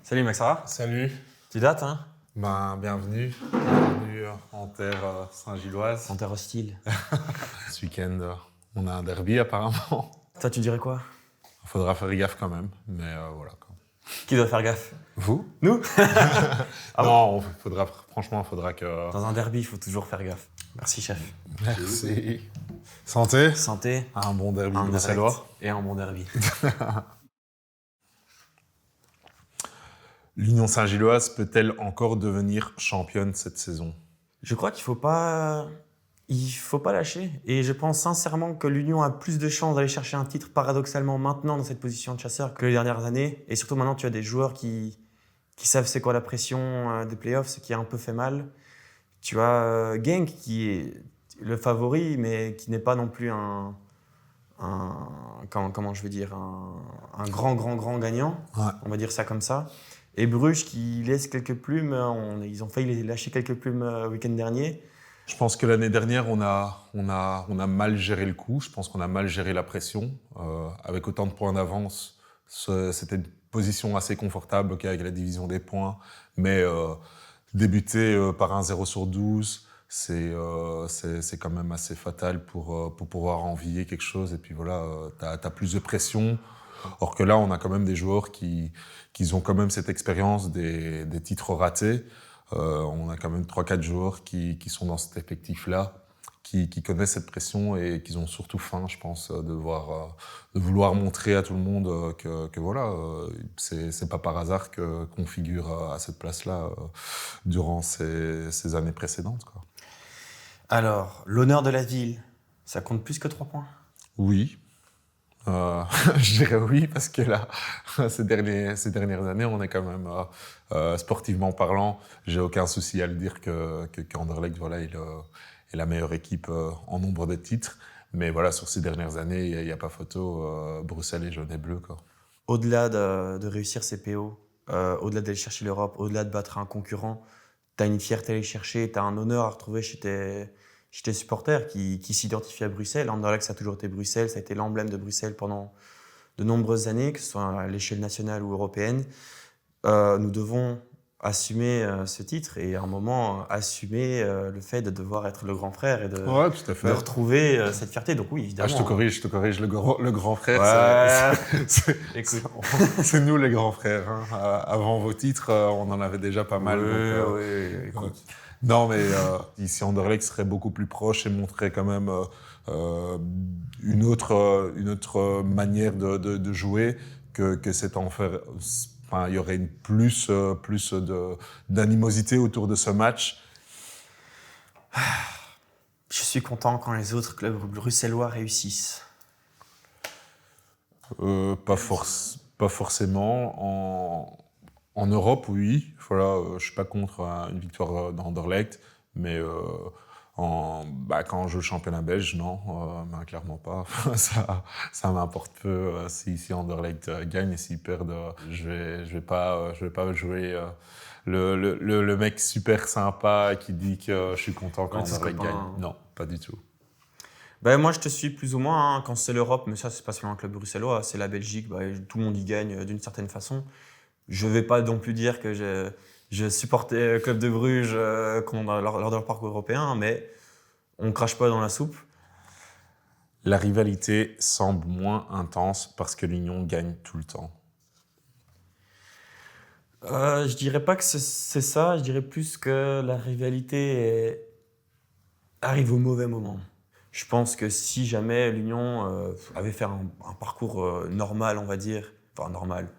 Salut mec, ça va? Salut, Tu dates, hein? bienvenue en terre Saint-Gilloise. En terre hostile. Ce week-end, on a un derby apparemment. Toi, tu dirais quoi? Il faudra faire gaffe quand même, mais voilà. Quoi. Qui doit faire gaffe? Vous? Nous? Ah Non, franchement, il faudra que... Dans un derby, il faut toujours faire gaffe. Merci chef. Merci. Santé. Santé, Un bon derby un bruxellois. direct et un bon derby. L'Union Saint-Gilloise peut-elle encore devenir championne cette saison? Je crois qu'il faut pas lâcher. Et je pense sincèrement que l'Union a plus de chances d'aller chercher un titre paradoxalement maintenant dans cette position de chasseur que les dernières années. Et surtout maintenant, tu as des joueurs qui savent c'est quoi la pression des playoffs, ce qui a un peu fait mal. Tu as Genk qui est le favori, mais qui n'est pas non plus comment je veux dire, un grand gagnant. Ouais. On va dire ça comme ça. Et Bruges qui laisse quelques plumes. Ils ont failli lâcher quelques plumes le week-end dernier. Je pense que l'année dernière, on a mal géré le coup. Je pense qu'on a mal géré la pression. Avec autant de points d'avance, c'était une position assez confortable avec la division des points. Mais débuter par un 0 sur 12, c'est quand même assez fatal pour pouvoir envier quelque chose. Et puis voilà, t'as plus de pression. Or que là, on a quand même des joueurs qui ont quand même cette expérience des titres ratés. On a quand même 3-4 joueurs qui sont dans cet effectif-là, qui connaissent cette pression et qui ont surtout faim, je pense, de vouloir montrer à tout le monde que voilà, c'est pas par hasard qu'on figure à cette place-là durant ces années précédentes, quoi. Alors, l'honneur de la ville, ça compte plus que 3 points? Oui. Je dirais oui, parce que là, ces dernières années, on est quand même, sportivement parlant, j'ai aucun souci à le dire qu'Anderlecht voilà, est la meilleure équipe en nombre de titres. Mais voilà, sur ces dernières années, il n'y a pas photo. Bruxelles est jaune et bleu, quoi. Au-delà de réussir ses PO, au-delà d'aller chercher l'Europe, au-delà de battre un concurrent, tu as une fierté à aller chercher, tu as un honneur à retrouver chez tes supporters qui s'identifient à Bruxelles. Anderlecht, ça a toujours été Bruxelles, ça a été l'emblème de Bruxelles pendant de nombreuses années, que ce soit à l'échelle nationale ou européenne. Nous devons assumer ce titre et à un moment assumer le fait de devoir être le grand frère et Ouais, tout à fait. de retrouver cette fierté. Donc oui, évidemment. Je te corrige, le grand frère, Ouais. écoute, c'est nous les grands frères. Hein. Avant vos titres, on en avait déjà pas mal. Oui, écoute. Non, mais ici, Anderlecht serait beaucoup plus proche et montrerait quand même une autre manière de jouer que cet enfer. Enfin, il y aurait une plus d'animosité autour de ce match. Je suis content quand les autres clubs bruxellois réussissent. Pas forcément. En Europe, oui. Voilà, je suis pas contre une victoire d'Anderlecht, mais quand on joue le championnat belge, non, clairement pas. ça m'importe peu si Anderlecht gagne et s'ils perdent. Je vais pas jouer le mec super sympa qui dit que je suis content quand Anderlecht gagne. Non, pas du tout. Ben, moi, je te suis plus ou moins hein, quand c'est l'Europe, mais ça, c'est pas seulement un club bruxellois, c'est la Belgique, tout le monde y gagne d'une certaine façon. Je vais pas non plus dire que je supportais le club de Bruges lors de leur parcours européen, mais on crache pas dans la soupe. La rivalité semble moins intense parce que l'Union gagne tout le temps. Je dirais pas que c'est ça, je dirais plus que la rivalité arrive au mauvais moment. Je pense que si jamais l'Union avait fait un parcours normal, on va dire, enfin normal,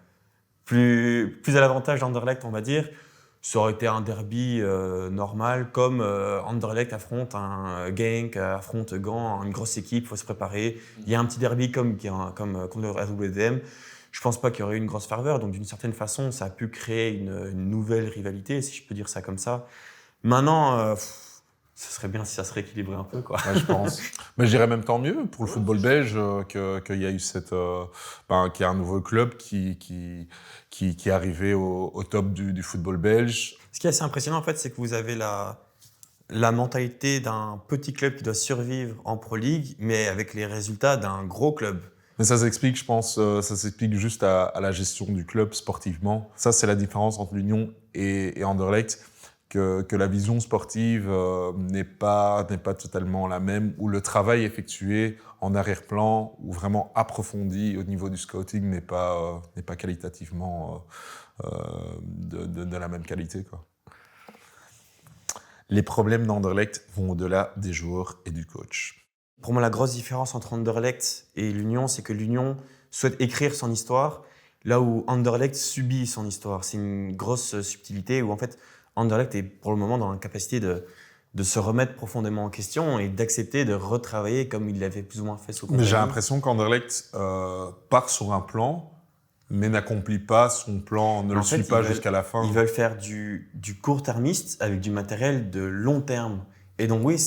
plus à l'avantage d'Anderlecht, on va dire, ça aurait été un derby normal, comme Anderlecht affronte un Genk, affronte Gand, une grosse équipe, il faut se préparer. Il y a un petit derby comme contre le RWDM. Je pense pas qu'il y aurait eu une grosse ferveur, donc d'une certaine façon, ça a pu créer une nouvelle rivalité, si je peux dire ça comme ça. Maintenant, ce serait bien si ça se rééquilibrait un peu, quoi. Ouais, je pense. Mais je dirais même tant mieux pour le football belge qu'il y a eu qu'il y a un nouveau club qui est arrivé au top du football belge. Ce qui est assez impressionnant, en fait, c'est que vous avez la mentalité d'un petit club qui doit survivre en Pro League, mais avec les résultats d'un gros club. Mais ça s'explique, je pense, ça s'explique juste à la gestion du club sportivement. Ça, c'est la différence entre l'Union et Anderlecht, que la vision sportive n'est pas totalement la même, où le travail effectué en arrière-plan, ou vraiment approfondi au niveau du scouting, n'est pas qualitativement de la même qualité, quoi. Les problèmes d'Anderlecht vont au-delà des joueurs et du coach. Pour moi, la grosse différence entre Anderlecht et l'Union, c'est que l'Union souhaite écrire son histoire, là où Anderlecht subit son histoire. C'est une grosse subtilité où en fait, Anderlecht est pour le moment dans la capacité de se remettre profondément en question et d'accepter de retravailler comme il l'avait plus ou moins fait sous Mais j'ai Compagnie. l'impression qu'Anderlecht part sur un plan, mais n'accomplit pas son plan, ne Mais le en suit fait, pas jusqu'à la fin. Ils veulent faire du court-termiste avec du matériel de long terme. Et donc oui,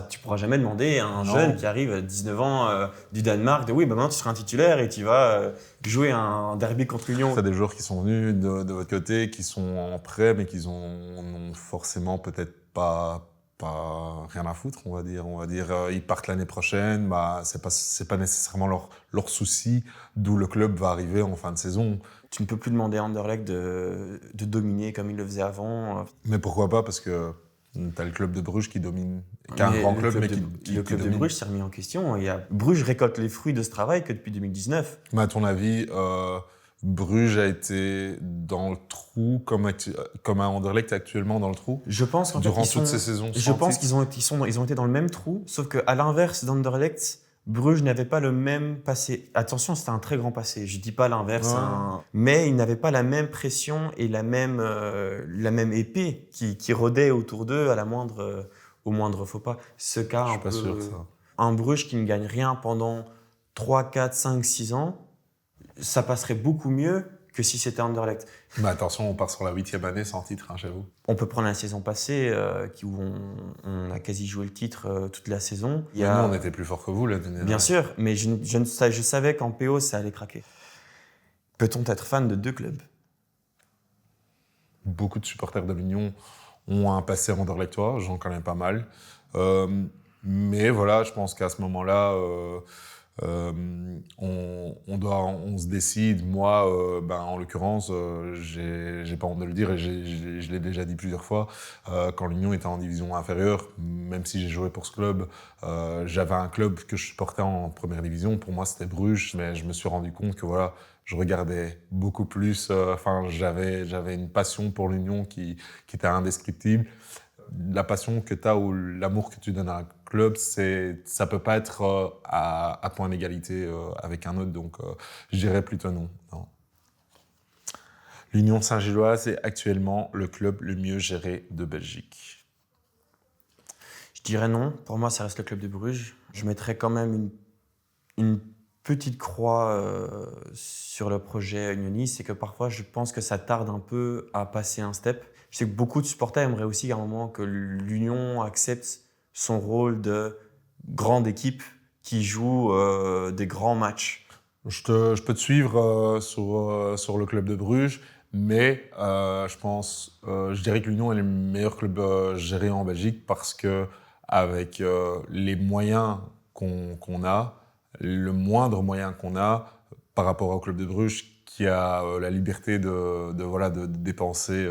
tu pourras jamais demander à un Non. jeune qui arrive à 19 ans du Danemark de oui, bah maintenant tu seras un titulaire et tu vas jouer un derby contre l'Union. C'est des joueurs qui sont venus de votre côté, qui sont en prêt, mais qui n'ont forcément peut-être pas rien à foutre, on va dire. Ils partent l'année prochaine, bah, c'est pas nécessairement leur souci d'où le club va arriver en fin de saison. Tu ne peux plus demander à Anderlecht de dominer comme il le faisait avant. Mais pourquoi pas? Parce que t'as le club de Bruges qui domine, qui est un grand club, mais le club de domine. Bruges s'est remis en question. Bruges récolte les fruits de ce travail que depuis 2019. Mais à ton avis, Bruges a été dans le trou comme à Anderlecht est actuellement dans le trou Je pense qu'en durant fait, toutes ces saisons. je pense qu'ils ont été dans le même trou, sauf qu'à l'inverse d'Anderlecht, Bruges n'avait pas le même passé. Attention, c'était un très grand passé. Je dis pas l'inverse, Ouais. mais il n'avait pas la même pression et la même épée qui rôdait autour d'eux au moindre faux pas. Ce cas Je un suis pas peu, sûr de ça. un Bruges qui ne gagne rien pendant 3, 4, 5, 6 ans, ça passerait beaucoup mieux que si c'était Anderlecht. Mais attention, on part sur la 8e année sans titre, hein, j'avoue. On peut prendre la saison passée où on a quasi joué le titre toute la saison. Mais nous, on était plus fort que vous l'année dernière. Bien sûr, mais je savais qu'en PO, ça allait craquer. Peut-on être fan de deux clubs? Beaucoup de supporters de l'Union ont un passé anderlechtois, j'en connais pas mal. Mais voilà, je pense qu'à ce moment-là, on se décide. Moi, en l'occurrence, j'ai pas honte de le dire et je l'ai déjà dit plusieurs fois. Quand l'Union était en division inférieure, même si j'ai joué pour ce club, j'avais un club que je supportais en première division. Pour moi, c'était Bruges, mais je me suis rendu compte que voilà, je regardais beaucoup plus. J'avais une passion pour l'Union qui était indescriptible. La passion que tu as ou l'amour que tu donnes à un club, ça peut pas être à point d'égalité avec un autre, donc je dirais plutôt non. L'Union Saint-Gilloise est actuellement le club le mieux géré de Belgique. Je dirais non. Pour moi, ça reste le club de Bruges. Je mettrais quand même une petite croix sur le projet unioniste. C'est que parfois, je pense que ça tarde un peu à passer un step. Je sais que beaucoup de supporters aimeraient aussi à un moment que l'Union accepte son rôle de grande équipe qui joue des grands matchs. Je peux te suivre sur le club de Bruges, mais je dirais que l'Union est le meilleur club géré en Belgique parce que avec les moyens qu'on a, le moindre moyen qu'on a par rapport au club de Bruges qui a la liberté de dépenser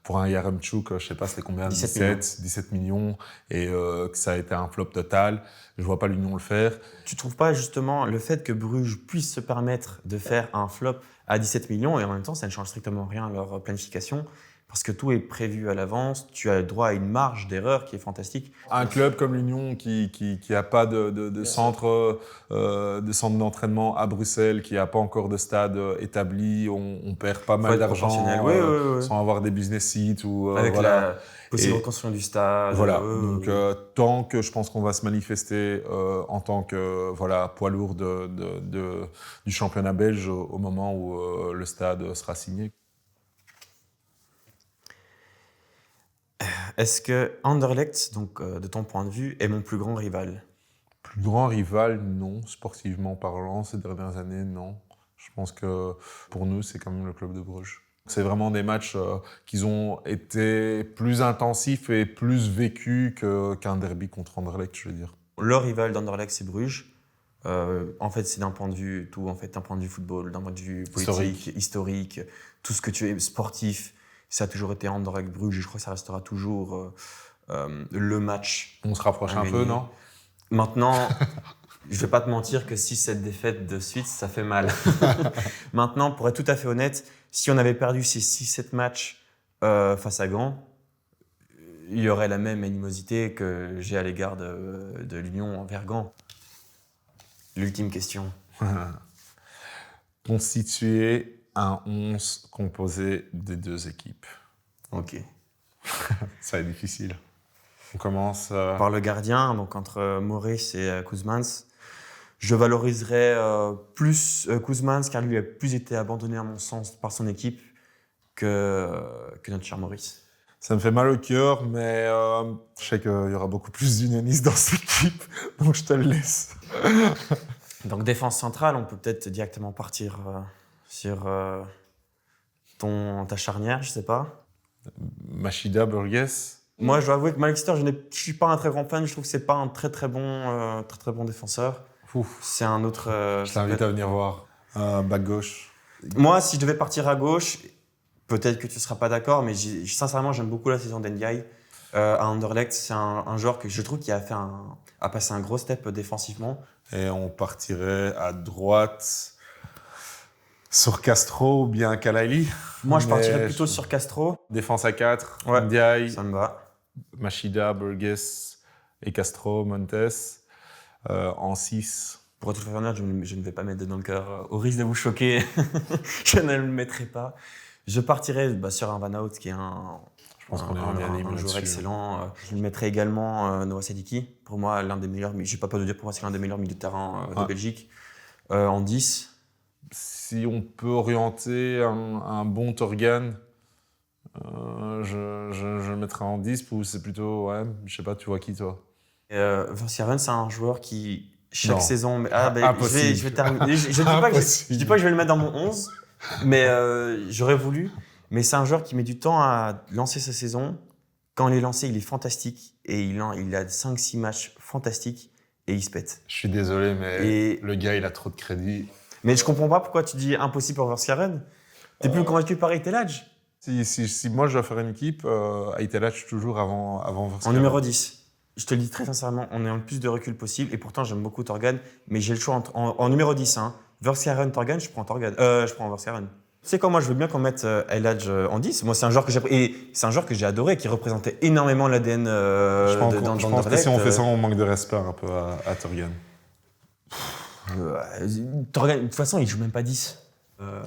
pour un Yaremchuk, je sais pas c'était combien, 17 millions et que ça a été un flop total. Je vois pas l'Union le faire. Tu trouves pas justement le fait que Bruges puisse se permettre de faire un flop à 17 millions et en même temps ça ne change strictement rien à leur planification parce que tout est prévu à l'avance, tu as le droit à une marge d'erreur qui est fantastique. Un club comme l'Union qui a pas de centre d'entraînement à Bruxelles, qui a pas encore de stade établi, on perd pas mal d'argent sans avoir des business sites ou avec voilà. la possible reconstruction du stade. Voilà. Donc tant que je pense qu'on va se manifester en tant que poids lourd du championnat belge au moment où le stade sera signé. Est-ce que Anderlecht, donc de ton point de vue, est mon plus grand rival? Plus grand rival, non. Sportivement parlant, ces dernières années, non. Je pense que pour nous, c'est quand même le club de Bruges. C'est vraiment des matchs qui ont été plus intensifs et plus vécus qu'un derby contre Anderlecht, je veux dire. Le rival d'Anderlecht, c'est Bruges. En fait, c'est d'un point de vue tout, en fait, d'un point de vue football, d'un point de vue politique, historique, tout ce que tu es sportif. Ça a toujours été Anderlecht Bruges, je crois que ça restera toujours le match. On se rapproche à un peu, gagner. non? Maintenant, je vais pas te mentir que 6-7 défaites de suite, ça fait mal. Maintenant, pour être tout à fait honnête, si on avait perdu ces 6-7 matchs face à Gand, il y aurait la même animosité que j'ai à l'égard de l'Union envers Gand. L'ultime question. Constituer un 11 composé des deux équipes. Ok. Ça va être difficile. On commence... Par le gardien, donc entre Maurice et Kouzmans, je valoriserais plus Kouzmans car lui a plus été abandonné à mon sens par son équipe que notre cher Maurice. Ça me fait mal au cœur, mais je sais qu'il y aura beaucoup plus d'unionistes dans cette équipe, donc je te le laisse. Donc défense centrale, on peut peut-être directement partir sur ta charnière, je sais pas. Machida, Burgess. Moi, je dois avouer que Malexter, je suis pas un très grand fan. Je trouve que c'est pas un très très bon défenseur. Ouf. C'est un autre. Je t'invite à venir voir. Back gauche. Moi, si je devais partir à gauche, peut-être que tu ne seras pas d'accord, mais sincèrement, j'aime beaucoup la saison d'Ndiaye à Anderlecht. C'est un joueur que je trouve qui a passé un gros step défensivement. Et on partirait à droite sur Castro ou bien Kalaili. Moi, je partirais plutôt sur Castro. Défense à 4, Ouais, Ndiaye, ça me va. Machida, Burgess et Castro, Montes. En 6. Pour être tout à fait honnête, je ne vais pas mettre dans le cœur. Au risque de vous choquer, je ne le mettrai pas. Je partirai sur un Van Hout qui est un joueur excellent. Je le mettrai également Noah Sadiki. Pour moi, l'un des meilleurs, mais je n'ai pas peur de dire, pour moi, c'est l'un des meilleurs milieux de terrain de Belgique. En 10. Si on peut orienter un bon Torgan, je le mettrai en 10 ou c'est plutôt, ouais, je sais pas, tu vois qui toi? Verskeren, c'est un joueur qui, chaque Non. saison... Impossible. Je vais terminer. Je dis pas que je vais le mettre dans mon 11, mais j'aurais voulu. Mais c'est un joueur qui met du temps à lancer sa saison. Quand il est lancé, il est fantastique. Et il a 5-6 matchs fantastiques et il se pète. Je suis désolé, mais le gars, il a trop de crédit. Mais je comprends pas pourquoi tu dis impossible pour Verskeren. T'es plus convaincu par Etelage? Si moi je dois faire une équipe, Aitelach toujours avant Verskeren. En numéro 10. Je te le dis très sincèrement, on est en plus de recul possible. Et pourtant, j'aime beaucoup Torgan. Mais j'ai le choix en numéro 10. Verskeren, Torgan, je prends Verskeren. Tu sais quoi, moi je veux bien qu'on mette Eladj en 10. Moi, c'est un joueur que j'ai adoré, qui représentait énormément l'ADN je pense que si on fait ça, on manque de respect un peu à Torgan. Torgan, de toute façon, il joue même pas 10.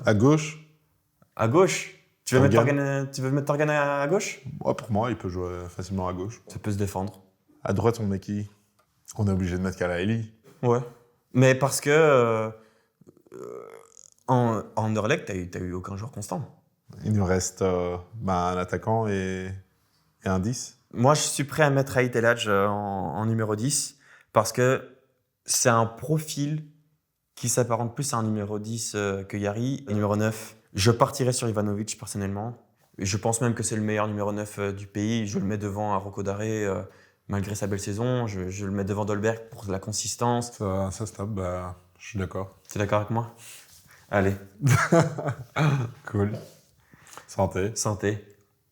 À gauche? À gauche? Tu veux mettre Torgan à gauche? Ouais, pour moi, il peut jouer facilement à gauche. Ça peut se défendre. À droite, on met qui? On est obligé de mettre Kalaili. Ouais. Mais parce que en Anderlecht, t'as eu aucun joueur constant. Il nous reste un attaquant et un 10. Moi, je suis prêt à mettre Ait Eladj en numéro 10 parce que c'est un profil qui s'apparente plus à un numéro 10 que Yari. Et numéro 9, je partirais sur Ivanovic personnellement. Et je pense même que c'est le meilleur numéro 9 du pays. Je le mets devant Rocco Daré malgré sa belle saison. Je le mets devant Dolberg pour la consistance. Ça stop, je suis d'accord. Tu es d'accord avec moi? Allez. Cool. Santé. Santé.